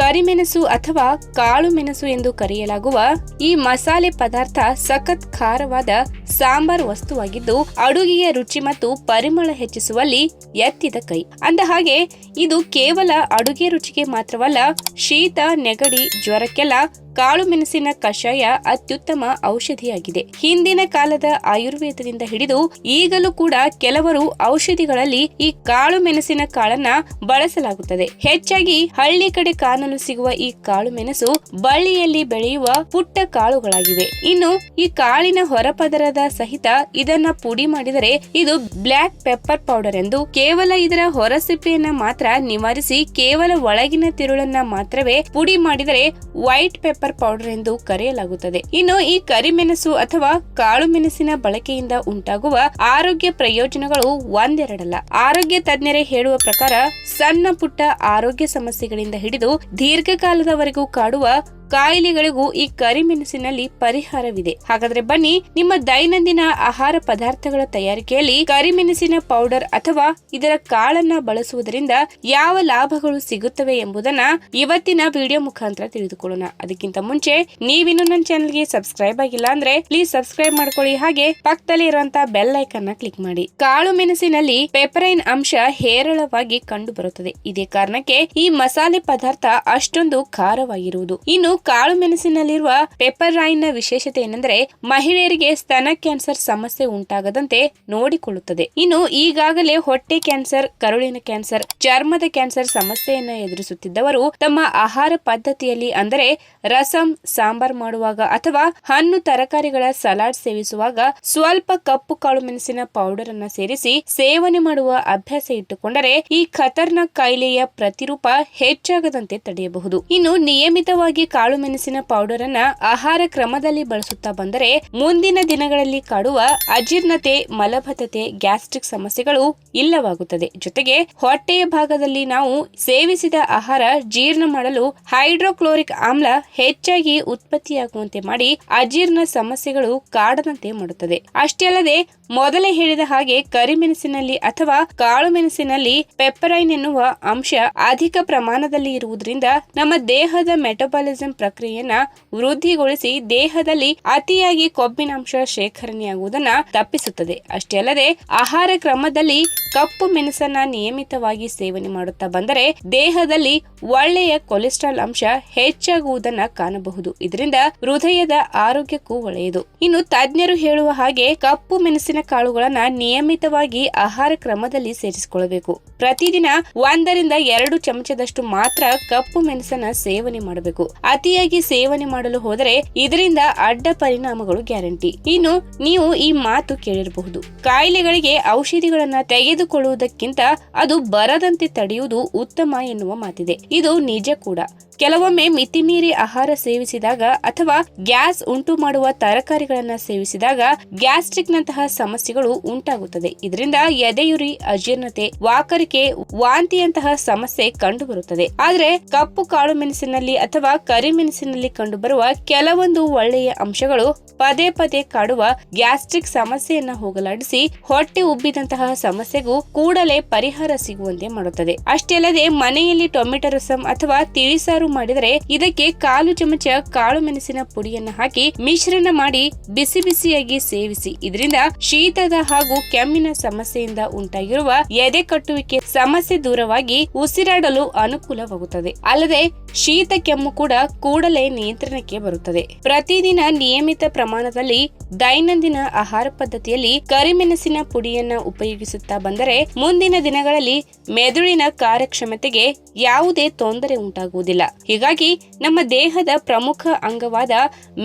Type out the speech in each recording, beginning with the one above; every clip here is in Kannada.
ಕರಿಮೆಣಸು ಅಥವಾ ಕಾಳು ಮೆಣಸು ಎಂದು ಕರೆಯಲಾಗುವ ಈ ಮಸಾಲೆ ಪದಾರ್ಥ ಸಖತ್ ಖಾರವಾದ ಸಾಂಬಾರ್ ವಸ್ತುವಾಗಿದ್ದು ಅಡುಗೆಯ ರುಚಿ ಮತ್ತು ಪರಿಮಳ ಹೆಚ್ಚಿಸುವಲ್ಲಿ ಎತ್ತಿದ ಕೈ. ಅಂದ ಹಾಗೆ ಇದು ಕೇವಲ ಅಡುಗೆ ರುಚಿಗೆ ಮಾತ್ರವಲ್ಲ, ಶೀತ, ನೆಗಡಿ, ಜ್ವರಕ್ಕೆಲ್ಲ ಕಾಳು ಮೆಣಸಿನ ಕಷಾಯ ಅತ್ಯುತ್ತಮ ಔಷಧಿಯಾಗಿದೆ. ಹಿಂದಿನ ಕಾಲದ ಆಯುರ್ವೇದದಿಂದ ಹಿಡಿದು ಈಗಲೂ ಕೂಡ ಕೆಲವರು ಔಷಧಿಗಳಲ್ಲಿ ಈ ಕಾಳು ಮೆಣಸಿನ ಕಾಳನ್ನ ಬಳಸಲಾಗುತ್ತದೆ. ಹೆಚ್ಚಾಗಿ ಹಳ್ಳಿ ಕಡೆ ಕಾಣಲು ಸಿಗುವ ಈ ಕಾಳು ಮೆಣಸು ಬಳ್ಳಿಯಲ್ಲಿ ಬೆಳೆಯುವ ಪುಟ್ಟ ಕಾಳುಗಳಾಗಿವೆ. ಇನ್ನು ಈ ಕಾಳಿನ ಹೊರಪದರದ ಸಹಿತ ಇದನ್ನ ಪುಡಿ ಮಾಡಿದರೆ ಇದು ಬ್ಲಾಕ್ ಪೆಪ್ಪರ್ ಪೌಡರ್ ಎಂದು, ಕೇವಲ ಇದರ ಹೊರಸಿಪ್ಪೆಯನ್ನ ಮಾತ್ರ ನಿವಾರಿಸಿ ಕೇವಲ ಒಳಗಿನ ತಿರುಳನ್ನ ಮಾತ್ರವೇ ಪುಡಿ ಮಾಡಿದರೆ ವೈಟ್ ಪೆಪ್ಪರ್ ಪೌಡರ್ ಎಂದು ಕರೆಯಲಾಗುತ್ತದೆ. ಇನ್ನು ಈ ಕರಿಮೆಣಸು ಅಥವಾ ಕಾಳು ಮೆಣಸಿನ ಬಳಕೆಯಿಂದ ಉಂಟಾಗುವ ಆರೋಗ್ಯ ಪ್ರಯೋಜನಗಳು ಒಂದೆರಡಲ್ಲ. ಆರೋಗ್ಯ ತಜ್ಞರೇ ಹೇಳುವ ಪ್ರಕಾರ ಸಣ್ಣ ಪುಟ್ಟ ಆರೋಗ್ಯ ಸಮಸ್ಯೆಗಳಿಂದ ಹಿಡಿದು ದೀರ್ಘಕಾಲದವರೆಗೂ ಕಾಡುವ ಕಾಯಿಲೆಗಳಿಗೂ ಈ ಕರಿಮೆಣಸಿನಲ್ಲಿ ಪರಿಹಾರವಿದೆ. ಹಾಗಾದ್ರೆ ಬನ್ನಿ, ನಿಮ್ಮ ದೈನಂದಿನ ಆಹಾರ ಪದಾರ್ಥಗಳ ತಯಾರಿಕೆಯಲ್ಲಿ ಕರಿಮೆಣಸಿನ ಪೌಡರ್ ಅಥವಾ ಇದರ ಕಾಳನ್ನ ಬಳಸುವುದರಿಂದ ಯಾವ ಲಾಭಗಳು ಸಿಗುತ್ತವೆ ಎಂಬುದನ್ನ ಇವತ್ತಿನ ವಿಡಿಯೋ ಮುಖಾಂತರ ತಿಳಿದುಕೊಳ್ಳೋಣ. ಅದಕ್ಕಿಂತ ಮುಂಚೆ ನೀವಿನ್ನು ನನ್ನ ಚಾನೆಲ್ಗೆ ಸಬ್ಸ್ಕ್ರೈಬ್ ಆಗಿಲ್ಲ ಅಂದ್ರೆ ಪ್ಲೀಸ್ ಸಬ್ಸ್ಕ್ರೈಬ್ ಮಾಡ್ಕೊಳ್ಳಿ, ಹಾಗೆ ಪಕ್ಕದಲ್ಲಿ ಇರುವಂತಹ ಬೆಲ್ ಐಕನ್ ನ ಕ್ಲಿಕ್ ಮಾಡಿ. ಕಾಳು ಮೆಣಸಿನಲ್ಲಿ ಪೆಪರೈನ್ ಅಂಶ ಹೇರಳವಾಗಿ ಕಂಡು ಬರುತ್ತದೆ. ಇದೇ ಕಾರಣಕ್ಕೆ ಈ ಮಸಾಲೆ ಪದಾರ್ಥ ಅಷ್ಟೊಂದು ಖಾರವಾಗಿರುವುದು. ಇನ್ನು ಕಾಳು ಮೆಣಸಿನಲ್ಲಿರುವ ಪೆಪರೈನ್ ನ ವಿಶೇಷತೆ ಏನೆಂದರೆ ಮಹಿಳೆಯರಿಗೆ ಸ್ತನ ಕ್ಯಾನ್ಸರ್ ಸಮಸ್ಯೆ ಉಂಟಾಗದಂತೆ ನೋಡಿಕೊಳ್ಳುತ್ತದೆ. ಇನ್ನು ಈಗಾಗಲೇ ಹೊಟ್ಟೆ ಕ್ಯಾನ್ಸರ್, ಕರುಳಿನ ಕ್ಯಾನ್ಸರ್, ಚರ್ಮದ ಕ್ಯಾನ್ಸರ್ ಸಮಸ್ಯೆಯನ್ನ ಎದುರಿಸುತ್ತಿದ್ದವರು ತಮ್ಮ ಆಹಾರ ಪದ್ಧತಿಯಲ್ಲಿ ಅಂದರೆ ರಸಂ, ಸಾಂಬಾರ್ ಮಾಡುವಾಗ ಅಥವಾ ಹಣ್ಣು ತರಕಾರಿಗಳ ಸಲಾಡ್ ಸೇವಿಸುವಾಗ ಸ್ವಲ್ಪ ಕಪ್ಪು ಕಾಳು ಮೆಣಸಿನ ಪೌಡರ್ ಅನ್ನ ಸೇರಿಸಿ ಸೇವನೆ ಮಾಡುವ ಅಭ್ಯಾಸ ಇಟ್ಟುಕೊಂಡರೆ ಈ ಖತರ್ನಾಕ್ ಕಾಯಿಲೆಯ ಪ್ರತಿರೂಪ ಹೆಚ್ಚಾಗದಂತೆ ತಡೆಯಬಹುದು. ಇನ್ನು ನಿಯಮಿತವಾಗಿ ಕಾಳು ಮೆಣಸಿನ ಪೌಡರ್ ಅನ್ನ ಆಹಾರ ಕ್ರಮದಲ್ಲಿ ಬಳಸುತ್ತಾ ಬಂದರೆ ಮುಂದಿನ ದಿನಗಳಲ್ಲಿ ಕಾಡುವ ಅಜೀರ್ಣತೆ, ಮಲಬದ್ಧತೆ, ಗ್ಯಾಸ್ಟ್ರಿಕ್ ಸಮಸ್ಯೆಗಳು ಇಲ್ಲವಾಗುತ್ತದೆ. ಜೊತೆಗೆ ಹೊಟ್ಟೆಯ ಭಾಗದಲ್ಲಿ ನಾವು ಸೇವಿಸಿದ ಆಹಾರ ಜೀರ್ಣ ಮಾಡಲು ಹೈಡ್ರೋಕ್ಲೋರಿಕ್ ಆಮ್ಲ ಹೆಚ್ಚಾಗಿ ಉತ್ಪತ್ತಿಯಾಗುವಂತೆ ಮಾಡಿ ಅಜೀರ್ಣ ಸಮಸ್ಯೆಗಳು ಕಾಡದಂತೆ ಮಾಡುತ್ತದೆ. ಅಷ್ಟೇ ಅಲ್ಲದೆ ಮೊದಲೇ ಹೇಳಿದ ಹಾಗೆ ಕರಿಮೆಣಸಿನಲ್ಲಿ ಅಥವಾ ಕಾಳು ಮೆಣಸಿನಲ್ಲಿ ಪೆಪರೈನ್ ಎನ್ನುವ ಅಂಶ ಅಧಿಕ ಪ್ರಮಾಣದಲ್ಲಿ ಇರುವುದರಿಂದ ನಮ್ಮ ದೇಹದ ಮೆಟಬಾಲಿಸಂ ಪ್ರಕ್ರಿಯೆಯನ್ನ ವೃದ್ಧಿಗೊಳಿಸಿ ದೇಹದಲ್ಲಿ ಅತಿಯಾಗಿ ಕೊಬ್ಬಿನಾಂಶ ಶೇಖರಣೆಯಾಗುವುದನ್ನ ತಪ್ಪಿಸುತ್ತದೆ. ಅಷ್ಟೇ ಅಲ್ಲದೆ ಆಹಾರ ಕ್ರಮದಲ್ಲಿ ಕಪ್ಪು ಮೆಣಸನ್ನ ನಿಯಮಿತವಾಗಿ ಸೇವನೆ ಮಾಡುತ್ತಾ ಬಂದರೆ ದೇಹದಲ್ಲಿ ಒಳ್ಳೆಯ ಕೊಲೆಸ್ಟ್ರಾಲ್ ಅಂಶ ಹೆಚ್ಚಾಗುವುದನ್ನ ಕಾಣಬಹುದು. ಇದರಿಂದ ಹೃದಯದ ಆರೋಗ್ಯಕ್ಕೂ ಒಳ್ಳೆಯದು. ಇನ್ನು ತಜ್ಞರು ಹೇಳುವ ಹಾಗೆ ಕಪ್ಪು ಮೆಣಸಿನ ಕಾಳುಗಳನ್ನ ನಿಯಮಿತವಾಗಿ ಆಹಾರ ಕ್ರಮದಲ್ಲಿ ಸೇರಿಸಿಕೊಳ್ಳಬೇಕು. ಪ್ರತಿದಿನ 1-2 ಚಮಚದಷ್ಟು ಮಾತ್ರ ಕಪ್ಪು ಮೆಣಸನ್ನ ಸೇವನೆ ಮಾಡಬೇಕು. ಅತಿಯಾಗಿ ಸೇವನೆ ಮಾಡಲು ಹೋದರೆ ಇದರಿಂದ ಅಡ್ಡ ಪರಿಣಾಮಗಳು ಗ್ಯಾರಂಟಿ. ಇನ್ನು ನೀವು ಈ ಮಾತು ಕೇಳಿರಬಹುದು, ಕಾಯಿಲೆಗಳಿಗೆ ಔಷಧಿಗಳನ್ನ ತೆಗೆದುಕೊಳ್ಳುವುದಕ್ಕಿಂತ ಅದು ಬರದಂತೆ ತಡೆಯುವುದು ಉತ್ತಮ ಎನ್ನುವ ಮಾತಿದೆ. ಇದು ನಿಜ ಕೂಡ. ಕೆಲವೊಮ್ಮೆ ಮಿತಿಮೀರಿ ಆಹಾರ ಸೇವಿಸಿದಾಗ ಅಥವಾ ಗ್ಯಾಸ್ ಉಂಟು ಮಾಡುವ ತರಕಾರಿಗಳನ್ನ ಸೇವಿಸಿದಾಗ ಗ್ಯಾಸ್ಟ್ರಿಕ್ ನಂತಹ ಸಮಸ್ಯೆಗಳು ಉಂಟಾಗುತ್ತದೆ. ಇದರಿಂದ ಎದೆಯುರಿ, ಅಜೀರ್ಣತೆ, ವಾಕರಿಕೆ, ವಾಂತಿಯಂತಹ ಸಮಸ್ಯೆ ಕಂಡುಬರುತ್ತದೆ. ಆದ್ರೆ ಕಪ್ಪು ಕಾಳು ಮೆಣಸಿನಲ್ಲಿ ಅಥವಾ ಕರಿಮೆಣಸಿನಲ್ಲಿ ಕಂಡುಬರುವ ಕೆಲವೊಂದು ಒಳ್ಳೆಯ ಅಂಶಗಳು ಪದೇ ಪದೇ ಕಾಡುವ ಗ್ಯಾಸ್ಟ್ರಿಕ್ ಸಮಸ್ಯೆಯನ್ನ ಹೋಗಲಾಡಿಸಿ ಹೊಟ್ಟೆ ಉಬ್ಬಿದಂತಹ ಸಮಸ್ಯೆಗೂ ಕೂಡಲೇ ಪರಿಹಾರ ಸಿಗುವಂತೆ ಮಾಡುತ್ತದೆ. ಅಷ್ಟೇ ಅಲ್ಲದೆ ಮನೆಯಲ್ಲಿ ಟೊಮೆಟೊ ರಸಂ ಅಥವಾ ತಿಳಿಸಾರು ಮಾಡಿದರೆ ಇದಕ್ಕೆ 1/4 ಚಮಚ ಕಾಳು ಮೆಣಸಿನ ಪುಡಿಯನ್ನು ಹಾಕಿ ಮಿಶ್ರಣ ಮಾಡಿ ಬಿಸಿ ಬಿಸಿಯಾಗಿ ಸೇವಿಸಿ. ಇದರಿಂದ ಶೀತದ ಹಾಗೂ ಕೆಮ್ಮಿನ ಸಮಸ್ಯೆಯಿಂದ ಉಂಟಾಗಿರುವ ಎದೆ ಕಟ್ಟುವಿಕೆ ಸಮಸ್ಯೆ ದೂರವಾಗಿ ಉಸಿರಾಡಲು ಅನುಕೂಲವಾಗುತ್ತದೆ. ಅಲ್ಲದೆ ಶೀತ ಕೆಮ್ಮು ಕೂಡ ಕೂಡಲೇ ನಿಯಂತ್ರಣಕ್ಕೆ ಬರುತ್ತದೆ. ಪ್ರತಿದಿನ ನಿಯಮಿತ ಪ್ರಮಾಣದಲ್ಲಿ ದೈನಂದಿನ ಆಹಾರ ಪದ್ಧತಿಯಲ್ಲಿ ಕರಿಮೆಣಸಿನ ಪುಡಿಯನ್ನ ಉಪಯೋಗಿಸುತ್ತಾ ಬಂದರೆ ಮುಂದಿನ ದಿನಗಳಲ್ಲಿ ಮೆದುಳಿನ ಕಾರ್ಯಕ್ಷಮತೆಗೆ ಯಾವುದೇ ತೊಂದರೆ ಉಂಟಾಗುವುದಿಲ್ಲ. ಹೀಗಾಗಿ ನಮ್ಮ ದೇಹದ ಪ್ರಮುಖ ಅಂಗವಾದ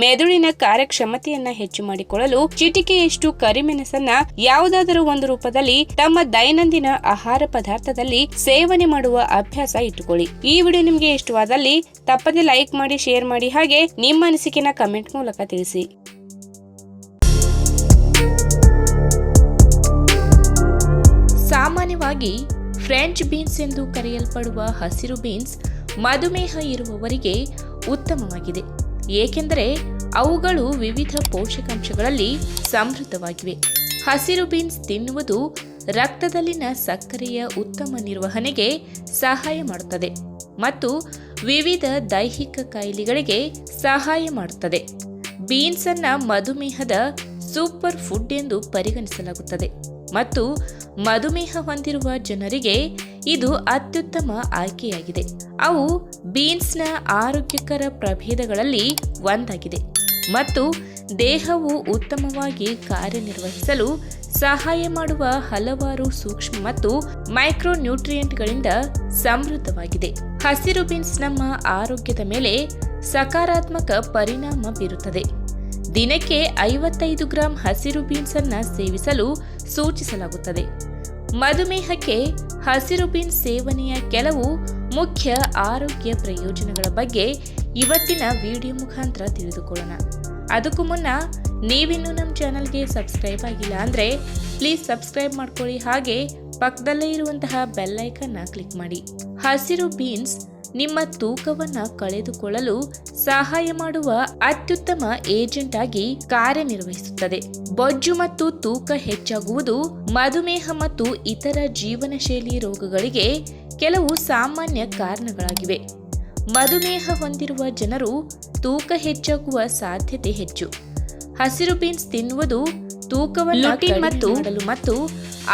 ಮೆದುಳಿನ ಕಾರ್ಯಕ್ಷಮತೆಯನ್ನ ಹೆಚ್ಚು ಮಾಡಿಕೊಳ್ಳಲು ಚಿಟಿಕೆಯಷ್ಟು ಕರಿಮೆಣಸನ್ನ ಯಾವುದಾದರೂ ಒಂದು ರೂಪದಲ್ಲಿ ತಮ್ಮ ದೈನಂದಿನ ಆಹಾರ ಪದಾರ್ಥದಲ್ಲಿ ಸೇವನೆ ಮಾಡುವ ಅಭ್ಯಾಸ ಇಟ್ಟುಕೊಳ್ಳಿ. ಈ ವಿಡಿಯೋ ನಿಮಗೆ ಇಷ್ಟವಾದಲ್ಲಿ ತಪ್ಪದೆ ಲೈಕ್ ಮಾಡಿ, ಶೇರ್ ಮಾಡಿ, ಹಾಗೆ ನಿಮ್ಮ ಅನಿಸಿಕೆನ ಕಮೆಂಟ್ ಮೂಲಕ ತಿಳಿಸಿ. ಸಾಮಾನ್ಯವಾಗಿ ಫ್ರೆಂಚ್ ಬೀನ್ಸ್ ಎಂದು ಕರೆಯಲ್ಪಡುವ ಹಸಿರು ಬೀನ್ಸ್ ಮಧುಮೇಹ ಇರುವವರಿಗೆ ಉತ್ತಮವಾಗಿದೆ, ಏಕೆಂದರೆ ಅವುಗಳು ವಿವಿಧ ಪೋಷಕಾಂಶಗಳಲ್ಲಿ ಸಮೃದ್ಧವಾಗಿವೆ. ಹಸಿರು ಬೀನ್ಸ್ ತಿನ್ನುವುದು ರಕ್ತದಲ್ಲಿನ ಸಕ್ಕರೆಯ ಉತ್ತಮ ನಿರ್ವಹಣೆಗೆ ಸಹಾಯ ಮಾಡುತ್ತದೆ ಮತ್ತು ವಿವಿಧ ದೈಹಿಕ ಕಾಯಿಲೆಗಳಿಗೆ ಸಹಾಯ ಮಾಡುತ್ತದೆ. ಬೀನ್ಸ್ ಅನ್ನ ಮಧುಮೇಹದ ಸೂಪರ್ ಫುಡ್ ಎಂದು ಪರಿಗಣಿಸಲಾಗುತ್ತದೆ ಮತ್ತು ಮಧುಮೇಹ ಹೊಂದಿರುವ ಜನರಿಗೆ ಇದು ಅತ್ಯುತ್ತಮ ಆಯ್ಕೆಯಾಗಿದೆ. ಅವು ಬೀನ್ಸ್ನ ಆರೋಗ್ಯಕರ ಪ್ರಭೇದಗಳಲ್ಲಿ ಒಂದಾಗಿದೆ ಮತ್ತು ದೇಹವು ಉತ್ತಮವಾಗಿ ಕಾರ್ಯನಿರ್ವಹಿಸಲು ಸಹಾಯ ಮಾಡುವ ಹಲವಾರು ಸೂಕ್ಷ್ಮ ಮತ್ತು ಮೈಕ್ರೋ ನ್ಯೂಟ್ರಿಯೆಂಟ್ಗಳಿಂದ ಸಮೃದ್ಧವಾಗಿದೆ. ಹಸಿರು ಬೀನ್ಸ್ ನಮ್ಮ ಆರೋಗ್ಯದ ಮೇಲೆ ಸಕಾರಾತ್ಮಕ ಪರಿಣಾಮ ಬೀರುತ್ತದೆ. ದಿನಕ್ಕೆ 55 ಗ್ರಾಂ ಹಸಿರು ಬೀನ್ಸ್ ಅನ್ನು ಸೇವಿಸಲು ಸೂಚಿಸಲಾಗುತ್ತದೆ. ಮಧುಮೇಹಕ್ಕೆ ಹಸಿರು ಬೀನ್ಸ್ ಸೇವನೆಯ ಕೆಲವು ಮುಖ್ಯ ಆರೋಗ್ಯ ಪ್ರಯೋಜನಗಳ ಬಗ್ಗೆ ಇವತ್ತಿನ ವಿಡಿಯೋ ಮುಖಾಂತರ ತಿಳಿದುಕೊಳ್ಳೋಣ. ಅದಕ್ಕೂ ಮುನ್ನ ನೀವಿನ್ನೂ ನಮ್ಮ ಚಾನಲ್ಗೆ ಸಬ್ಸ್ಕ್ರೈಬ್ ಆಗಿಲ್ಲ ಅಂದರೆ ಪ್ಲೀಸ್ ಸಬ್ಸ್ಕ್ರೈಬ್ ಮಾಡ್ಕೊಳ್ಳಿ, ಹಾಗೆ ಪಕ್ಕದಲ್ಲೇ ಇರುವಂತಹ ಬೆಲ್ ಐಕನ್ನ ಕ್ಲಿಕ್ ಮಾಡಿ. ಹಸಿರು ಬೀನ್ಸ್ ನಿಮ್ಮ ತೂಕವನ್ನು ಕಳೆದುಕೊಳ್ಳಲು ಸಹಾಯ ಮಾಡುವ ಅತ್ಯುತ್ತಮ ಏಜೆಂಟ್ ಆಗಿ ಕಾರ್ಯನಿರ್ವಹಿಸುತ್ತದೆ. ಬೊಜ್ಜು ಮತ್ತು ತೂಕ ಹೆಚ್ಚಾಗುವುದು ಮಧುಮೇಹ ಮತ್ತು ಇತರ ಜೀವನ ಶೈಲಿ ರೋಗಗಳಿಗೆ ಕೆಲವು ಸಾಮಾನ್ಯ ಕಾರಣಗಳಾಗಿವೆ. ಮಧುಮೇಹ ಹೊಂದಿರುವ ಜನರು ತೂಕ ಹೆಚ್ಚಾಗುವ ಸಾಧ್ಯತೆ ಹೆಚ್ಚು. ಹಸಿರು ಬೀನ್ಸ್ ತಿನ್ನುವುದು ತೂಕವನ್ನು ಕಡಿಮೆ ಮತ್ತು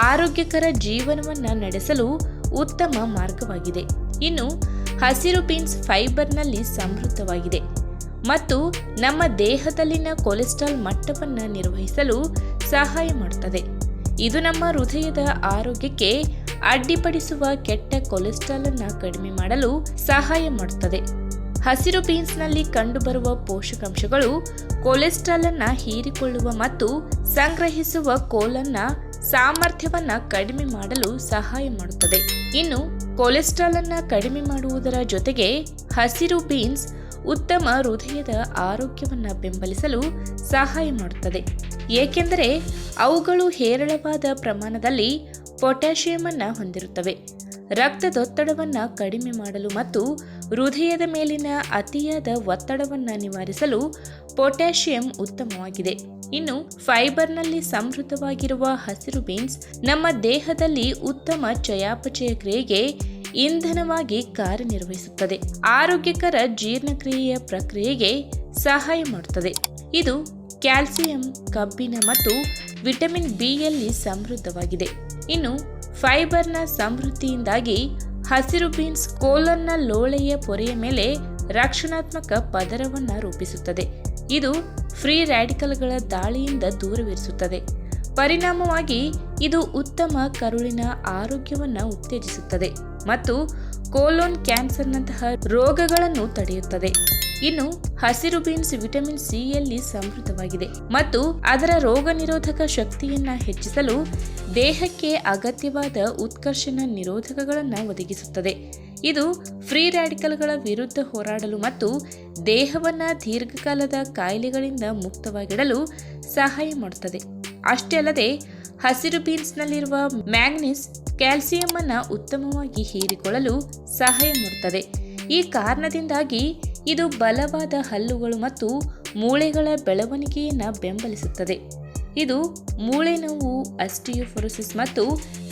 ಆರೋಗ್ಯಕರ ಜೀವನವನ್ನು ನಡೆಸಲು ಉತ್ತಮ ಮಾರ್ಗವಾಗಿದೆ. ಇನ್ನು ಹಸಿರು ಬೀನ್ಸ್ ಫೈಬರ್ನಲ್ಲಿ ಸಮೃದ್ಧವಾಗಿದೆ ಮತ್ತು ನಮ್ಮ ದೇಹದಲ್ಲಿನ ಕೊಲೆಸ್ಟ್ರಾಲ್ ಮಟ್ಟವನ್ನು ನಿರ್ವಹಿಸಲು ಸಹಾಯ ಮಾಡುತ್ತದೆ. ಇದು ನಮ್ಮ ಹೃದಯದ ಆರೋಗ್ಯಕ್ಕೆ ಅಡ್ಡಿಪಡಿಸುವ ಕೆಟ್ಟ ಕೊಲೆಸ್ಟ್ರಾಲ್ ಅನ್ನು ಕಡಿಮೆ ಮಾಡಲು ಸಹಾಯ ಮಾಡುತ್ತದೆ. ಹಸಿರು ಬೀನ್ಸ್ನಲ್ಲಿ ಕಂಡುಬರುವ ಪೋಷಕಾಂಶಗಳು ಕೊಲೆಸ್ಟ್ರಾಲ್ ಅನ್ನು ಹೀರಿಕೊಳ್ಳುವ ಮತ್ತು ಸಂಗ್ರಹಿಸುವ ಕೋಲನ್ನ ಸಾಮರ್ಥ್ಯವನ್ನ ಕಡಿಮೆ ಮಾಡಲು ಸಹಾಯ ಮಾಡುತ್ತದೆ. ಇನ್ನು ಕೊಲೆಸ್ಟ್ರಾಲ್ ಅನ್ನ ಕಡಿಮೆ ಮಾಡುವುದರ ಜೊತೆಗೆ ಹಸಿರು ಬೀನ್ಸ್ ಉತ್ತಮ ಹೃದಯದ ಆರೋಗ್ಯವನ್ನು ಬೆಂಬಲಿಸಲು ಸಹಾಯ ಮಾಡುತ್ತದೆ, ಏಕೆಂದರೆ ಅವುಗಳು ಹೇರಳವಾದ ಪ್ರಮಾಣದಲ್ಲಿ ಪೊಟ್ಯಾಷಿಯಂ ಅನ್ನು ಹೊಂದಿರುತ್ತವೆ. ರಕ್ತದೊತ್ತಡವನ್ನು ಕಡಿಮೆ ಮಾಡಲು ಮತ್ತು ಹೃದಯದ ಮೇಲಿನ ಅತಿಯಾದ ಒತ್ತಡವನ್ನು ನಿವಾರಿಸಲು ಪೊಟ್ಯಾಷಿಯಂ ಉತ್ತಮವಾಗಿದೆ. ಇನ್ನು ಫೈಬರ್ನಲ್ಲಿ ಸಮೃದ್ಧವಾಗಿರುವ ಹಸಿರು ಬೀನ್ಸ್ ನಮ್ಮ ದೇಹದಲ್ಲಿ ಉತ್ತಮ ಚಯಾಪಚಯ ಕ್ರಿಯೆಗೆ ಇಂಧನವಾಗಿ ಕಾರ್ಯನಿರ್ವಹಿಸುತ್ತದೆ. ಆರೋಗ್ಯಕರ ಜೀರ್ಣಕ್ರಿಯೆಯ ಪ್ರಕ್ರಿಯೆಗೆ ಸಹಾಯ ಮಾಡುತ್ತದೆ. ಇದು ಕ್ಯಾಲ್ಸಿಯಂ, ಕಬ್ಬಿಣ ಮತ್ತು ವಿಟಮಿನ್ ಬಿ ಯಲ್ಲಿ ಸಮೃದ್ಧವಾಗಿದೆ. ಇನ್ನು ಫೈಬರ್ನ ಸಮೃದ್ಧಿಯಿಂದಾಗಿ ಹಸಿರು ಬೀನ್ಸ್ ಕೋಲನ್ನ ಲೋಳೆಯ ಪೊರೆಯ ಮೇಲೆ ರಕ್ಷಣಾತ್ಮಕ ಪದರವನ್ನು ರೂಪಿಸುತ್ತದೆ. ಇದು ಫ್ರೀ ರ್ಯಾಡಿಕಲ್ಗಳ ದಾಳಿಯಿಂದ ದೂರವಿರಿಸುತ್ತದೆ. ಪರಿಣಾಮವಾಗಿ ಇದು ಉತ್ತಮ ಕರುಳಿನ ಆರೋಗ್ಯವನ್ನು ಉತ್ತೇಜಿಸುತ್ತದೆ ಮತ್ತು ಕೋಲೋನ್ ಕ್ಯಾನ್ಸರ್ನಂತಹ ರೋಗಗಳನ್ನು ತಡೆಯುತ್ತದೆ. ಇನ್ನು ಹಸಿರು ಬೀನ್ಸ್ ವಿಟಮಿನ್ ಸಿ ಯಲ್ಲಿ ಸಮೃದ್ಧವಾಗಿದೆ ಮತ್ತು ಅದರ ರೋಗ ನಿರೋಧಕ ಶಕ್ತಿಯನ್ನು ಹೆಚ್ಚಿಸಲು ದೇಹಕ್ಕೆ ಅಗತ್ಯವಾದ ಉತ್ಕರ್ಷಣ ನಿರೋಧಕಗಳನ್ನು ಒದಗಿಸುತ್ತದೆ. ಇದು ಫ್ರೀ ರ್ಯಾಡಿಕಲ್ಗಳ ವಿರುದ್ಧ ಹೋರಾಡಲು ಮತ್ತು ದೇಹವನ್ನು ದೀರ್ಘಕಾಲದ ಕಾಯಿಲೆಗಳಿಂದ ಮುಕ್ತವಾಗಿಡಲು ಸಹಾಯ ಮಾಡುತ್ತದೆ. ಅಷ್ಟೇ ಅಲ್ಲದೆ ಹಸಿರು ಬೀನ್ಸ್ನಲ್ಲಿರುವ ಮ್ಯಾಂಗನೀಸ್ ಕ್ಯಾಲ್ಸಿಯಂ ಅನ್ನು ಉತ್ತಮವಾಗಿ ಹೀರಿಕೊಳ್ಳಲು ಸಹಾಯ ಮಾಡುತ್ತದೆ. ಈ ಕಾರಣದಿಂದಾಗಿ ಇದು ಬಲವಾದ ಹಲ್ಲುಗಳು ಮತ್ತು ಮೂಳೆಗಳ ಬೆಳವಣಿಗೆಯನ್ನು ಬೆಂಬಲಿಸುತ್ತದೆ. ಇದು ಮೂಳೆ ನೋವು, ಆಸ್ಟಿಯೋಪೊರೋಸಿಸ್ ಮತ್ತು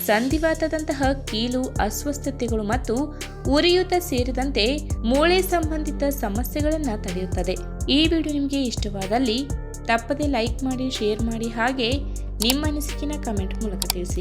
ಸಂಧಿವಾತದಂತಹ ಕೀಲು ಅಸ್ವಸ್ಥತೆಗಳು ಮತ್ತು ಉರಿಯೂತ ಸೇರಿದಂತೆ ಮೂಳೆ ಸಂಬಂಧಿತ ಸಮಸ್ಯೆಗಳನ್ನು ತಡೆಯುತ್ತದೆ. ಈ ವಿಡಿಯೋ ನಿಮಗೆ ಇಷ್ಟವಾದಲ್ಲಿ ತಪ್ಪದೆ ಲೈಕ್ ಮಾಡಿ, ಶೇರ್ ಮಾಡಿ, ಹಾಗೆ ನಿಮ್ಮ ಅನಿಸಿಕೆನ ಕಮೆಂಟ್ ಮೂಲಕ ತಿಳಿಸಿ.